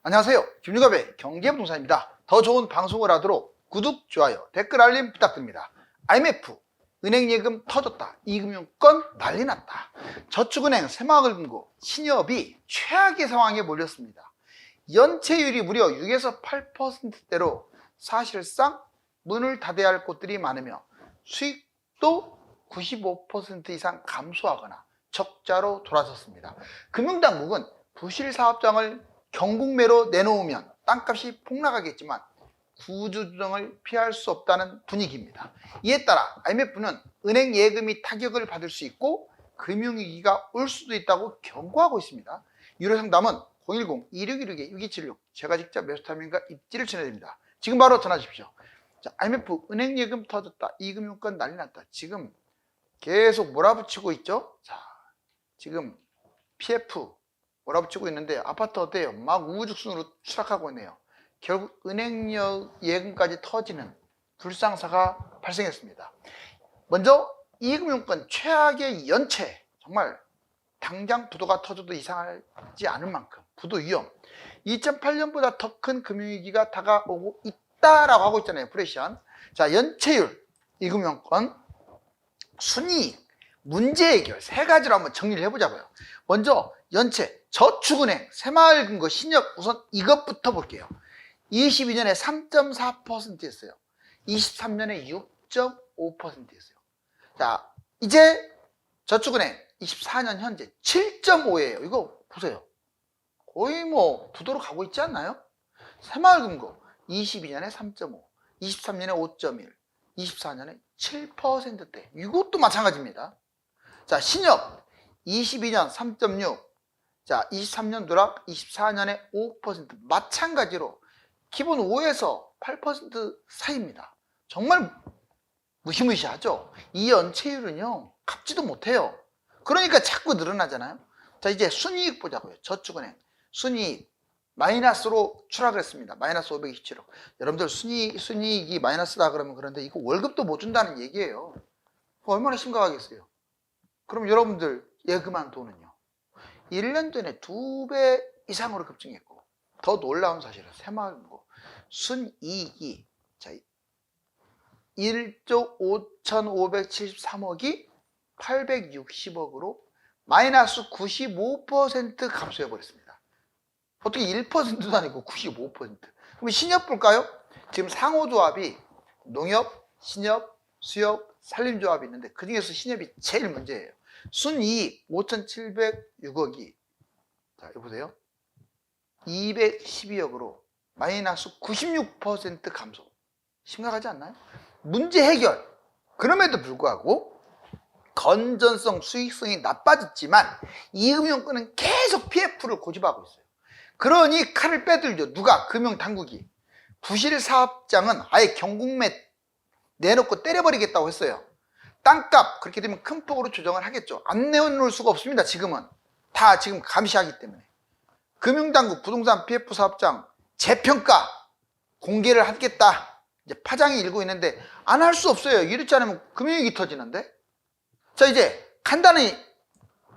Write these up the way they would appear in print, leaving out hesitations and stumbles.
안녕하세요. 김유갑의 경제부동산입니다. 더 좋은 방송을 하도록 구독, 좋아요, 댓글 알림 부탁드립니다. IMF, 은행예금 터졌다. 이금융권 난리 났다. 저축은행 새마을금고, 신협이 최악의 상황에 몰렸습니다. 연체율이 무려 6에서 8%대로 사실상 문을 닫아야 할 곳들이 많으며 수익도 95% 이상 감소하거나 적자로 돌아섰습니다. 금융당국은 부실사업장을 경국매로 내놓으면 땅값이 폭락하겠지만 구조조정을 피할 수 없다는 분위기입니다. 이에 따라 IMF는 은행 예금이 타격을 받을 수 있고 금융위기가 올 수도 있다고 경고하고 있습니다. 유료 상담은 010-2616-6276 제가 직접 매수타임과 입지를 전해드립니다. 지금 바로 전화 주십시오. 자, IMF 은행 예금 터졌다. 이금융권 난리 났다. 지금 계속 몰아붙이고 있죠. 자, 지금 PF 몰아붙이고 있는데 아파트 어때요? 막 우후죽순으로 추락하고 있네요. 결국 은행 예금까지 터지는 불상사가 발생했습니다. 먼저 이금융권 최악의 연체, 정말 당장 부도가 터져도 이상하지 않을 만큼 부도 위험. 2008년보다 더 큰 금융위기가 다가오고 있다라고 하고 있잖아요. 프레시안. 자, 연체율, 이금융권, 순이익, 문제 해결 세 가지로 한번 정리를 해보자고요. 먼저 연체, 저축은행, 새마을금고, 신협, 우선 이것부터 볼게요. 22년에 3.4%였어요. 23년에 6.5%였어요. 자, 이제 저축은행 24년 현재 7.5예요. 이거 보세요. 거의 뭐 부도로 가고 있지 않나요? 새마을금고 22년에 3.5, 23년에 5.1, 24년에 7%대. 이것도 마찬가지입니다. 자, 신협 22년 3.6, 자, 23년 누락 24년에 5%. 마찬가지로 기본 5에서 8% 사이입니다. 정말 무시무시하죠. 이 연체율은요 갚지도 못해요. 그러니까 자꾸 늘어나잖아요. 자, 이제 순이익 보자고요. 저축은행 순이익 마이너스로 추락을 했습니다. 마이너스 527억. 여러분들 순이익이 마이너스다 그러면 그런데 이거 월급도 못 준다는 얘기예요. 얼마나 심각하겠어요. 그럼 여러분들 예금한 돈은요 1년 전에 2배 이상으로 급증했고, 더 놀라운 사실은 새마을금고 순이익이 1조 5,573억이 860억으로 마이너스 95% 감소해버렸습니다. 어떻게 1%도 아니고 95%. 그럼 신협 볼까요? 지금 상호조합이 농협, 신협, 수협, 산림조합이 있는데 그 중에서 신협이 제일 문제예요. 순이익 5,706억이 자, 여기 보세요. 212억으로 마이너스 96% 감소. 심각하지 않나요? 문제 해결. 그럼에도 불구하고 건전성, 수익성이 나빠졌지만 이금융권은 계속 PF를 고집하고 있어요. 그러니 칼을 빼들죠. 누가? 금융당국이. 부실사업장은 아예 경국매 내놓고 때려버리겠다고 했어요. 땅값 그렇게 되면 큰 폭으로 조정을 하겠죠. 안 내놓을 수가 없습니다. 지금은 다 지금 감시하기 때문에. 금융당국 부동산 PF 사업장 재평가 공개를 하겠다 이제 파장이 일고 있는데 안 할 수 없어요. 이렇지 않으면 금융위기 터지는데. 자, 이제 간단히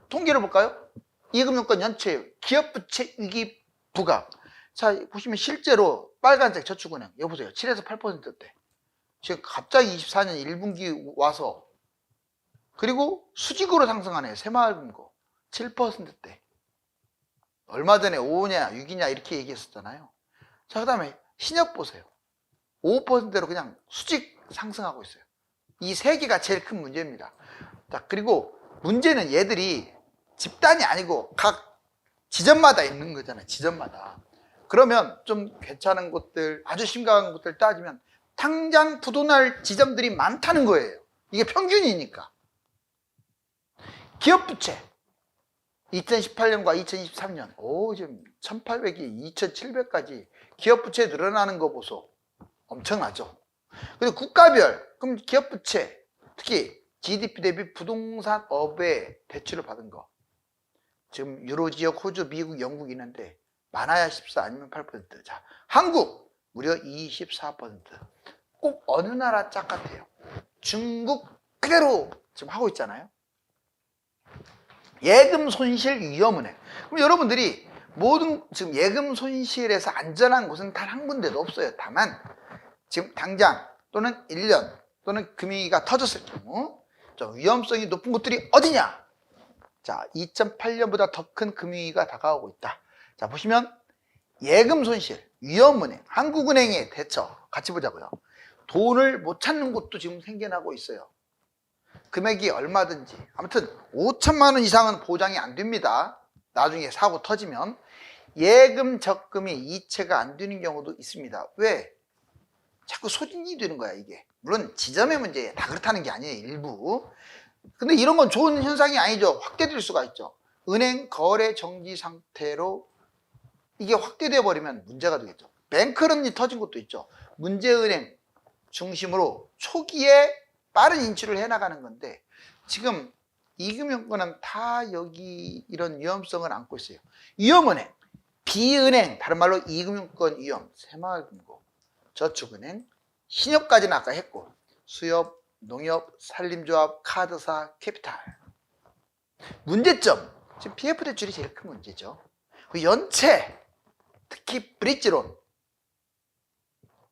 통계를 볼까요? 이금융권 연체율, 기업부채 위기 부각. 자, 보시면 실제로 빨간색 저축은행 여기 보세요. 7에서 8%대. 지금 갑자기 24년 1분기 와서 그리고 수직으로 상승하네요. 새마을금고 7%대. 얼마 전에 5냐 6이냐 이렇게 얘기했었잖아요. 자, 그 다음에 신협 보세요. 5%로 그냥 수직 상승하고 있어요. 이 세 개가 제일 큰 문제입니다. 자, 그리고 문제는 얘들이 집단이 아니고 각 지점마다 있는 거잖아요. 지점마다. 그러면 좀 괜찮은 곳들, 아주 심각한 곳들 따지면 당장 부도날 지점들이 많다는 거예요. 이게 평균이니까. 기업부채 2018년과 2023년 지금 1800이 2700까지 기업부채 늘어나는 거 보소. 엄청나죠. 그리고 국가별 그럼 기업부채 특히 GDP 대비 부동산업에 대출을 받은 거 지금 유로지역, 호주, 미국, 영국 있는데 많아야 14 아니면 8%. 자, 한국 무려 24%. 꼭 어느 나라 짝 같아요. 중국 그대로 지금 하고 있잖아요. 예금 손실 위험은행. 그럼 여러분들이 모든 지금 예금 손실에서 안전한 곳은 단 한 군데도 없어요. 다만 지금 당장 또는 1년 또는 금융위기가 터졌을 경우 좀 위험성이 높은 곳들이 어디냐? 자, 2008년보다 더 큰 금융위기가 다가오고 있다. 자, 보시면 예금 손실, 위험은행, 한국은행의 대처 같이 보자고요. 돈을 못 찾는 곳도 지금 생겨나고 있어요. 금액이 얼마든지 아무튼 5천만 원 이상은 보장이 안 됩니다. 나중에 사고 터지면. 예금 적금이 이체가 안 되는 경우도 있습니다. 왜? 자꾸 소진이 되는 거야 이게. 물론 지점의 문제에 다 그렇다는 게 아니에요, 일부. 근데 이런 건 좋은 현상이 아니죠. 확대될 수가 있죠. 은행 거래 정지 상태로 이게 확대돼 버리면 문제가 되겠죠. 뱅크런이 터진 것도 있죠. 문제은행 중심으로 초기에 빠른 인출을 해나가는 건데 지금 이금융권은 다 여기 이런 위험성을 안고 있어요. 위험은행, 비은행, 다른 말로 이금융권 위험, 새마을금고, 저축은행, 신협까지는 아까 했고 수협, 농협, 산림조합, 카드사, 캐피탈. 문제점, 지금 PF 대출이 제일 큰 문제죠. 그 연체, 특히 브릿지론,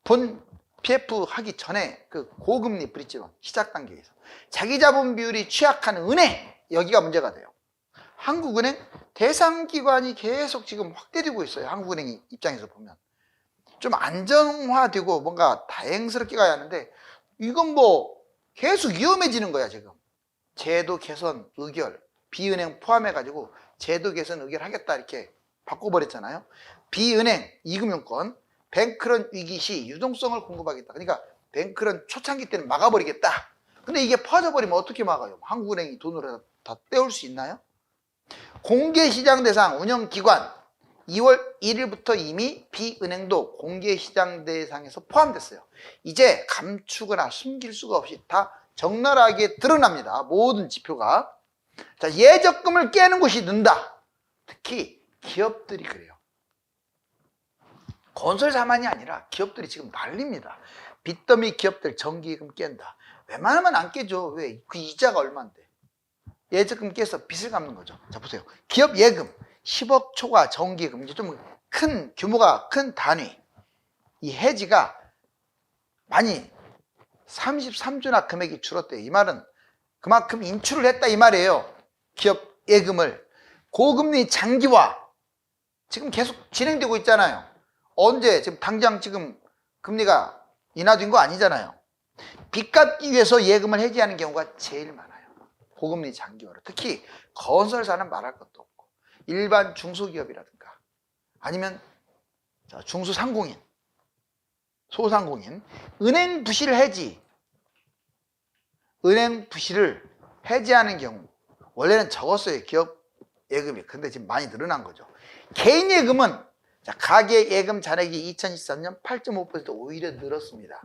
본 PF 하기 전에 그 고금리 브릿지론 시작 단계에서 자기 자본 비율이 취약한 은행, 여기가 문제가 돼요. 한국은행 대상 기관이 계속 지금 확대되고 있어요. 한국은행 입장에서 보면 좀 안정화되고 뭔가 다행스럽게 가야 하는데 이건 뭐 계속 위험해지는 거야. 지금 제도 개선 의결, 비은행 포함해 가지고 제도 개선 의결 하겠다 이렇게 바꿔버렸잖아요. 비은행, 이금융권, 뱅크런 위기 시 유동성을 공급하겠다. 그러니까 뱅크런 초창기 때는 막아버리겠다. 근데 이게 퍼져버리면 어떻게 막아요? 한국은행이 돈을 다 떼올 수 있나요? 공개시장 대상 운영기관 2월 1일부터 이미 비은행도 공개시장 대상에서 포함됐어요. 이제 감추거나 숨길 수가 없이 다 적나라하게 드러납니다. 모든 지표가. 자, 예적금을 깨는 곳이 는다. 특히 기업들이 그래요. 건설사만이 아니라 기업들이 지금 난립니다. 빚더미 기업들 정기예금 깬다. 웬만하면 안 깨죠. 왜? 그 이자가 얼만데. 예적금 깨서 빚을 갚는 거죠. 자, 보세요. 기업 예금 10억 초과 정기예금, 이제 좀 큰 규모가 큰 단위. 이 해지가 많이 33조나 금액이 줄었대요. 이 말은 그만큼 인출을 했다 이 말이에요. 기업 예금을. 고금리 장기화 지금 계속 진행되고 있잖아요. 언제? 지금 당장 지금 금리가 인하된 거 아니잖아요. 빚 갚기 위해서 예금을 해지하는 경우가 제일 많아요. 고금리 장기화로. 특히 건설사는 말할 것도 없고 일반 중소기업이라든가 아니면 중소상공인, 소상공인, 은행 부실 해지, 은행 부실을 해지하는 경우 원래는 적었어요. 기업 예금이. 근데 지금 많이 늘어난 거죠. 개인 예금은 가계 예금 잔액이 2023년 8.5% 오히려 늘었습니다.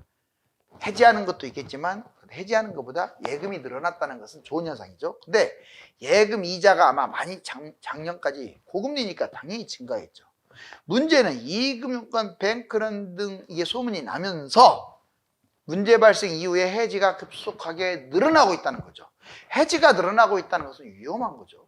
해지하는 것도 있겠지만 해지하는 것보다 예금이 늘어났다는 것은 좋은 현상이죠. 근데 예금 이자가 아마 많이 작년까지 고금리니까 당연히 증가했죠. 문제는 이금융권, 뱅크런 등 이게 소문이 나면서 문제 발생 이후에 해지가 급속하게 늘어나고 있다는 거죠. 해지가 늘어나고 있다는 것은 위험한 거죠.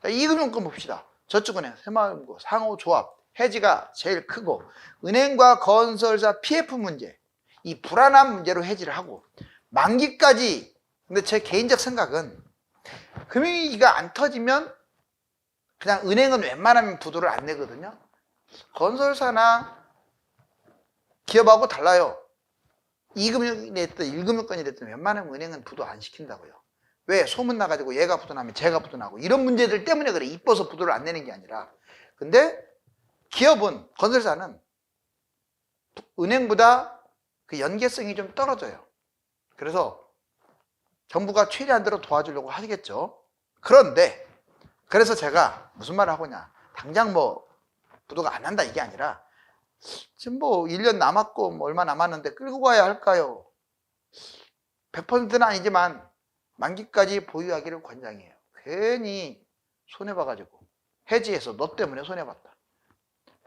이금융권 봅시다. 저축은행, 새마을금고, 상호조합 해지가 제일 크고 은행과 건설사 PF 문제, 이 불안한 문제로 해지를 하고 만기까지. 근데 제 개인적 생각은 금융위기가 안 터지면 그냥 은행은 웬만하면 부도를 안 내거든요. 건설사나 기업하고 달라요. 2금융이 됐든 1금융권이 됐든 웬만하면 은행은 부도 안 시킨다고요. 왜? 소문 나가지고 얘가 부도 나면 쟤가 부도 나고 이런 문제들 때문에 그래. 이뻐서 부도를 안 내는 게 아니라. 근데 기업은, 건설사는 은행보다 그 연계성이 좀 떨어져요. 그래서 정부가 최대한 대로 도와주려고 하겠죠. 그런데 그래서 제가 무슨 말을 하고냐, 당장 뭐 부도가 안 난다 이게 아니라 지금 뭐 1년 남았고 뭐 얼마 남았는데 끌고 가야 할까요? 100%는 아니지만 만기까지 보유하기를 권장해요. 괜히 손해봐가지고 해지해서 너 때문에 손해봤다.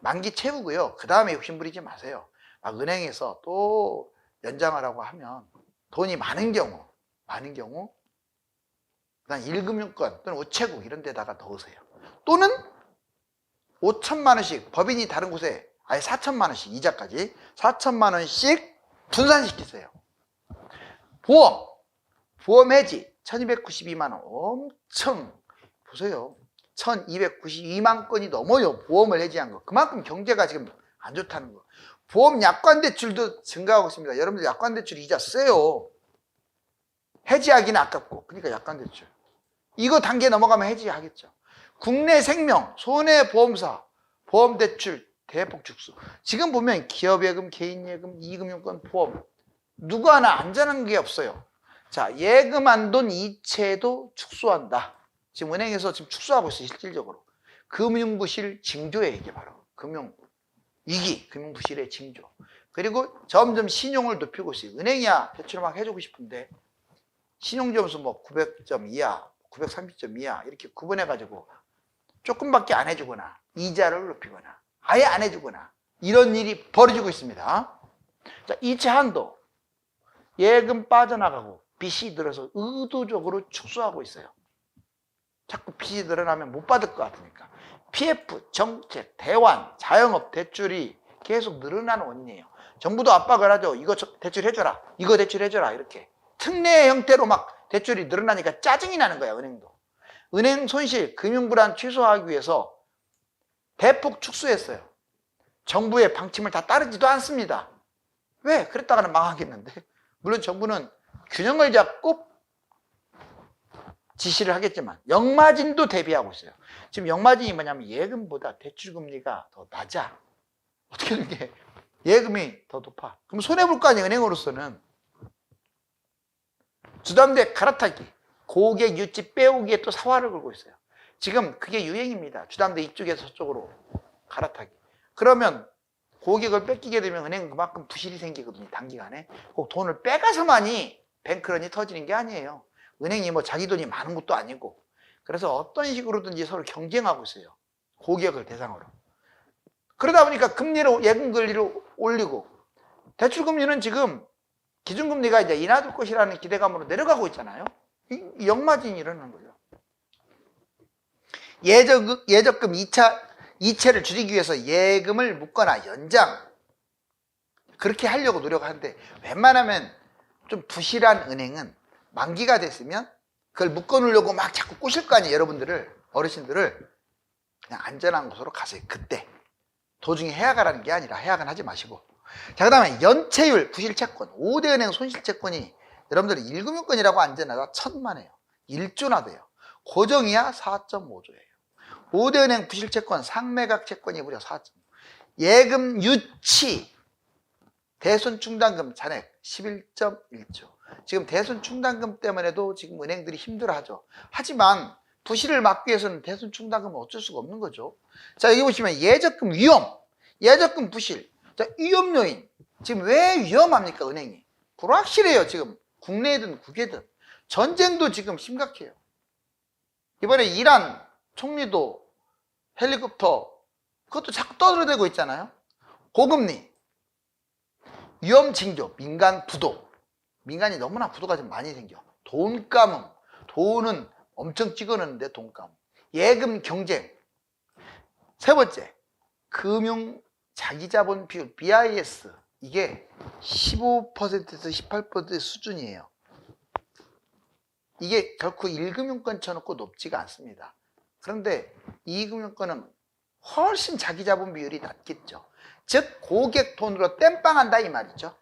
만기 채우고요. 그 다음에 욕심부리지 마세요. 막 은행에서 또 연장하라고 하면 돈이 많은 경우 그다음 1금융권 또는 우체국 이런 데다가 넣으세요. 또는 5천만 원씩 법인이 다른 곳에 아예 4천만 원씩 이자까지 4천만 원씩 분산시키세요. 보험 해지 1292만 원 엄청 보세요. 1292만 건이 넘어요. 보험을 해지한 거. 그만큼 경제가 지금 안 좋다는 거. 보험 약관 대출도 증가하고 있습니다. 여러분들 약관 대출 이자 세요. 해지하기는 아깝고. 그러니까 약관 대출. 이거 단계 넘어가면 해지하겠죠. 국내 생명, 손해보험사, 보험대출 대폭 축소. 지금 보면 기업예금, 개인예금, 이금융권, 보험 누구 하나 안전한 게 없어요. 자, 예금한 돈 이체도 축소한다. 지금 은행에서 지금 축소하고 있어요. 실질적으로. 금융부실 징조예요. 이게 바로 금융위기, 금융부실의 징조. 그리고 점점 신용을 높이고 있어요. 은행이야 대출 막 해주고 싶은데 신용점수 뭐 900점 이하, 930점 이하 이렇게 구분해가지고 조금밖에 안 해주거나 이자를 높이거나 아예 안 해주거나 이런 일이 벌어지고 있습니다. 자, 이체 한도 예금 빠져나가고 빚이 늘어서 의도적으로 축소하고 있어요. 자꾸 빚이 늘어나면 못 받을 것 같으니까. PF, 정책, 대환, 자영업 대출이 계속 늘어나는 원인이에요. 정부도 압박을 하죠. 이거 대출해줘라. 이거 대출해줘라. 이렇게. 특례 형태로 막 대출이 늘어나니까 짜증이 나는 거야, 은행도. 은행 손실, 금융불안 최소화하기 위해서 대폭 축소했어요. 정부의 방침을 다 따르지도 않습니다. 왜? 그랬다가는 망하겠는데. 물론 정부는 균형을 잡고 지시를 하겠지만 역마진도 대비하고 있어요. 지금 역마진이 뭐냐면 예금보다 대출금리가 더 낮아. 어떻게 된 게 예금이 더 높아. 그럼 손해볼 거 아니에요. 은행으로서는. 주담대 갈아타기, 고객 유치 빼오기에 또 사활을 걸고 있어요. 지금 그게 유행입니다. 주담대 이쪽에서 저쪽으로 갈아타기. 그러면 고객을 뺏기게 되면 은행은 그만큼 부실이 생기거든요. 단기간에. 꼭 돈을 빼가서만이 뱅크런이 터지는 게 아니에요. 은행이 뭐 자기 돈이 많은 것도 아니고. 그래서 어떤 식으로든지 서로 경쟁하고 있어요. 고객을 대상으로. 그러다 보니까 금리를, 예금 금리를 올리고 대출금리는 지금 기준금리가 이제 인하될 것이라는 기대감으로 내려가고 있잖아요. 이 역마진이 일어나는 거죠. 예적금 이체를 줄이기 위해서 예금을 묶거나 연장 그렇게 하려고 노력하는데 웬만하면 좀 부실한 은행은 만기가 됐으면 그걸 묶어놓으려고 막 자꾸 꼬실 거 아니에요. 여러분들을, 어르신들을. 그냥 안전한 곳으로 가세요. 그때 도중에 해약하라는 게 아니라 해약은 하지 마시고. 자, 그 다음에 연체율 부실채권 5대 은행 손실채권이 여러분들이 1금융권이라고 안전하다 1000만해요. 1조나 돼요. 고정이야 4.5조예요 5대 은행 부실채권 상매각채권이 무려 4.5. 예금 유치 대손 충당금 잔액 11.1조. 지금 대손 충당금 때문에도 지금 은행들이 힘들어하죠. 하지만 부실을 막기 위해서는 대손 충당금은 어쩔 수가 없는 거죠. 자, 여기 보시면 예적금 위험, 예적금 부실. 자, 위험 요인. 지금 왜 위험합니까, 은행이? 불확실해요, 지금. 국내든 국외든. 전쟁도 지금 심각해요. 이번에 이란 총리도 헬리콥터, 그것도 자꾸 떠들어대고 있잖아요. 고금리, 위험 징조, 민간 부도. 민간이 너무나 부도가 좀 많이 생겨. 돈 감음, 돈은 엄청 찍어넣는데 돈 감음. 예금 경쟁. 세 번째, 금융 자기자본 비율, BIS. 이게 15%에서 18% 수준이에요. 이게 결코 1금융권 쳐놓고 높지가 않습니다. 그런데 2금융권은 훨씬 자기자본 비율이 낮겠죠. 즉 고객 돈으로 땜빵한다 이 말이죠.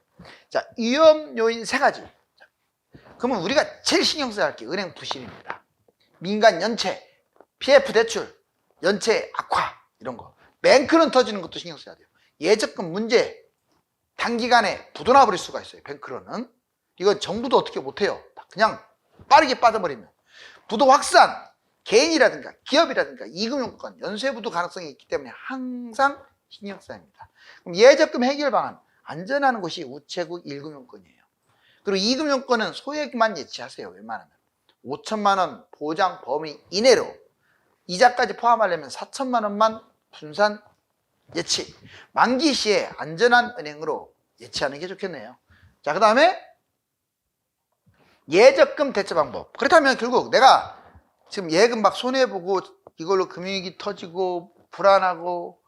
자, 위험 요인 세 가지. 그러면 우리가 제일 신경 써야 할 게 은행 부실입니다. 민간 연체, PF 대출, 연체 악화 이런 거. 뱅크런 터지는 것도 신경 써야 돼요. 예적금 문제, 단기간에 부도나 버릴 수가 있어요. 뱅크런은. 이건 정부도 어떻게 못해요. 그냥 빠르게 빠져버리면. 부도 확산, 개인이라든가 기업이라든가 이금융권, 연쇄부도 가능성이 있기 때문에 항상 신경 써야 합니다. 그럼 예적금 해결 방안, 안전한 곳이 우체국 1금융권이에요. 그리고 2금융권은 소액만 예치하세요. 웬만하면 5천만 원 보장 범위 이내로 이자까지 포함하려면 4천만 원만 분산 예치. 만기 시에 안전한 은행으로 예치하는 게 좋겠네요. 자, 그 다음에 예적금 대처 방법. 그렇다면 결국 내가 지금 예금 막 손해보고 이걸로 금융위기 터지고 불안하고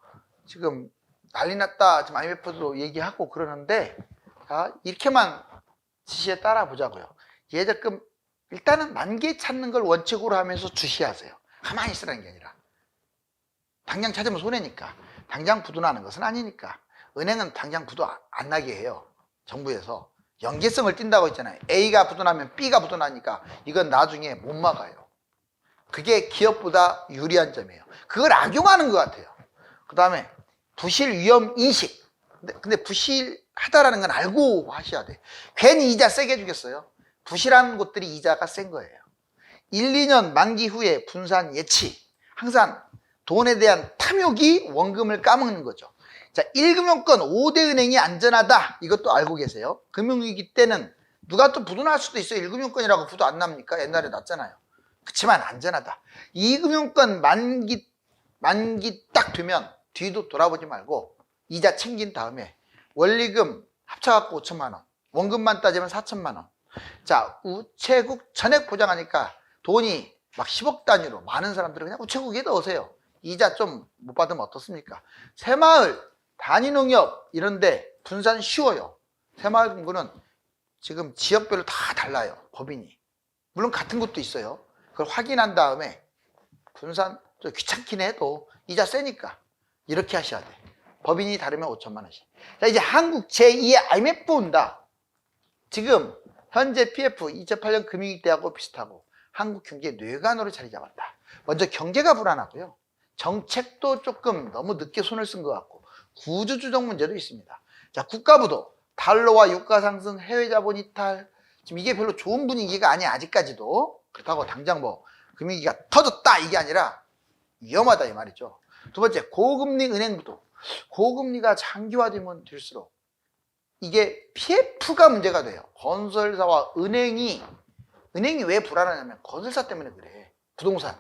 지금 난리 났다. 지금 IMF도 얘기하고 그러는데, 자, 이렇게만 지시에 따라 보자고요. 예적금 일단은 만기 찾는 걸 원칙으로 하면서 주시하세요. 가만히 있으라는 게 아니라. 당장 찾으면 손해니까. 당장 부도나는 것은 아니니까. 은행은 당장 부도 안 나게 해요. 정부에서. 연계성을 띈다고 했잖아요. A가 부도나면 B가 부도나니까 이건 나중에 못 막아요. 그게 기업보다 유리한 점이에요. 그걸 악용하는 것 같아요. 그 다음에 부실 위험 인식. 근데 부실하다라는 건 알고 하셔야 돼. 괜히 이자 세게 주겠어요. 부실한 곳들이 이자가 센 거예요. 1, 2년 만기 후에 분산 예치. 항상 돈에 대한 탐욕이 원금을 까먹는 거죠. 자, 1금융권 5대 은행이 안전하다. 이것도 알고 계세요. 금융위기 때는 누가 또 부도 날 수도 있어요. 1금융권이라고 부도 안 납니까? 옛날에 났잖아요. 그렇지만 안전하다. 2금융권 만기 딱 되면 뒤도 돌아보지 말고 이자 챙긴 다음에 원리금 합쳐갖고 5천만 원, 원금만 따지면 4천만 원. 자, 우체국 전액 보장하니까 돈이 막 10억 단위로 많은 사람들은 그냥 우체국에 넣으세요. 이자 좀 못 받으면 어떻습니까? 새마을, 단위농협 이런데 분산 쉬워요. 새마을금고는 지금 지역별로 다 달라요. 법인이. 물론 같은 곳도 있어요. 그걸 확인한 다음에 분산 좀 귀찮긴 해도 이자 세니까 이렇게 하셔야 돼. 법인이 다르면 5천만 원씩. 자, 이제 한국 제2의 IMF 온다. 지금 현재 PF 2008년 금융위기 때하고 비슷하고 한국 경제 뇌관으로 자리 잡았다. 먼저 경제가 불안하고요. 정책도 조금 너무 늦게 손을 쓴 것 같고 구조조정 문제도 있습니다. 자, 국가부도 달러와 유가 상승, 해외 자본 이탈. 지금 이게 별로 좋은 분위기가 아니야, 아직까지도. 그렇다고 당장 뭐 금융위기가 터졌다 이게 아니라 위험하다 이 말이죠. 두 번째, 고금리 은행부도. 고금리가 장기화되면 될수록 이게 PF가 문제가 돼요. 건설사와 은행이 왜 불안하냐면 건설사 때문에 그래. 부동산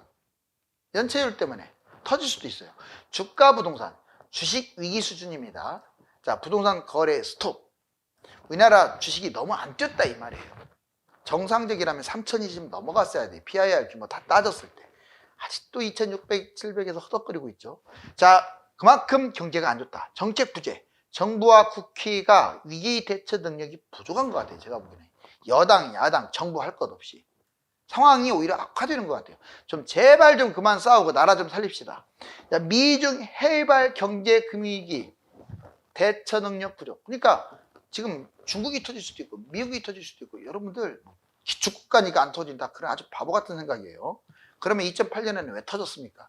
연체율 때문에 터질 수도 있어요. 주가 부동산 주식 위기 수준입니다. 자, 부동산 거래 스톱. 우리나라 주식이 너무 안 뛰었다 이 말이에요. 정상적이라면 3,020 넘어갔어야 돼. PIR 규모 다 따졌을 때. 아직도 2,600, 700에서 허덕거리고 있죠. 자, 그만큼 경제가 안 좋다. 정책 부재. 정부와 국회가 위기 대처 능력이 부족한 것 같아요. 제가 보기에는. 여당, 야당, 정부 할 것 없이. 상황이 오히려 악화되는 것 같아요. 좀 제발 좀 그만 싸우고 나라 좀 살립시다. 자, 미중 해외발 경제 금융위기 대처 능력 부족. 그러니까 지금 중국이 터질 수도 있고 미국이 터질 수도 있고 여러분들 기축국가니까 안 터진다. 그런 아주 바보 같은 생각이에요. 그러면 2008년에는 왜 터졌습니까?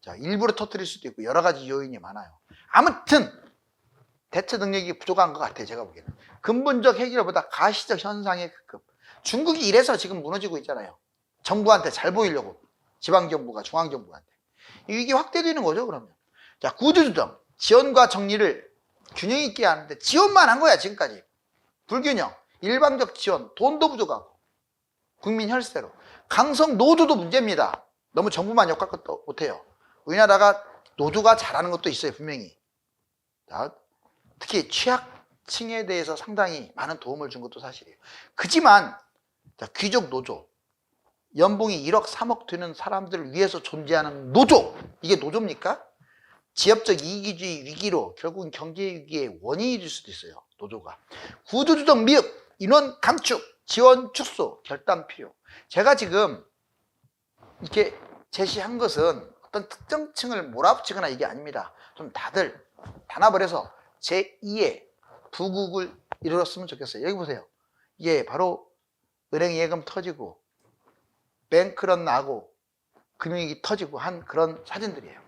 자, 일부러 터뜨릴 수도 있고 여러 가지 요인이 많아요. 아무튼 대처 능력이 부족한 것 같아요. 제가 보기에는. 근본적 해결보다 가시적 현상에 급급. 중국이 이래서 지금 무너지고 있잖아요. 정부한테 잘 보이려고. 지방정부가 중앙정부한테. 이게 확대되는 거죠, 그러면. 자, 구조조정. 지원과 정리를 균형 있게 하는데 지원만 한 거야, 지금까지. 불균형. 일방적 지원. 돈도 부족하고. 국민 혈세로. 강성 노조도 문제입니다. 너무 정부만 욕할 것도 못해요. 우리나라가 노조가 잘하는 것도 있어요, 분명히. 자, 특히 취약층에 대해서 상당히 많은 도움을 준 것도 사실이에요. 그지만 자, 귀족 노조, 연봉이 1억 3억 되는 사람들을 위해서 존재하는 노조, 이게 노조입니까? 지역적 이기주의 위기로 결국은 경제 위기의 원인이 될 수도 있어요. 노조가. 구조조정 미흡, 인원 감축, 지원 축소, 결단 필요. 제가 지금 이렇게 제시한 것은 어떤 특정 층을 몰아붙이거나 이게 아닙니다. 좀 다들 단합을 해서 제2의 부국을 이루었으면 좋겠어요. 여기 보세요. 이게 바로 은행 예금 터지고 뱅크런 나고 금융위기 터지고 한 그런 사진들이에요.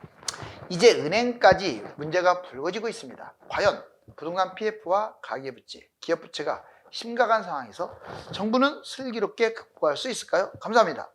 이제 은행까지 문제가 불거지고 있습니다. 과연 부동산 PF와 가계부채, 기업부채가 심각한 상황에서 정부는 슬기롭게 극복할 수 있을까요? 감사합니다.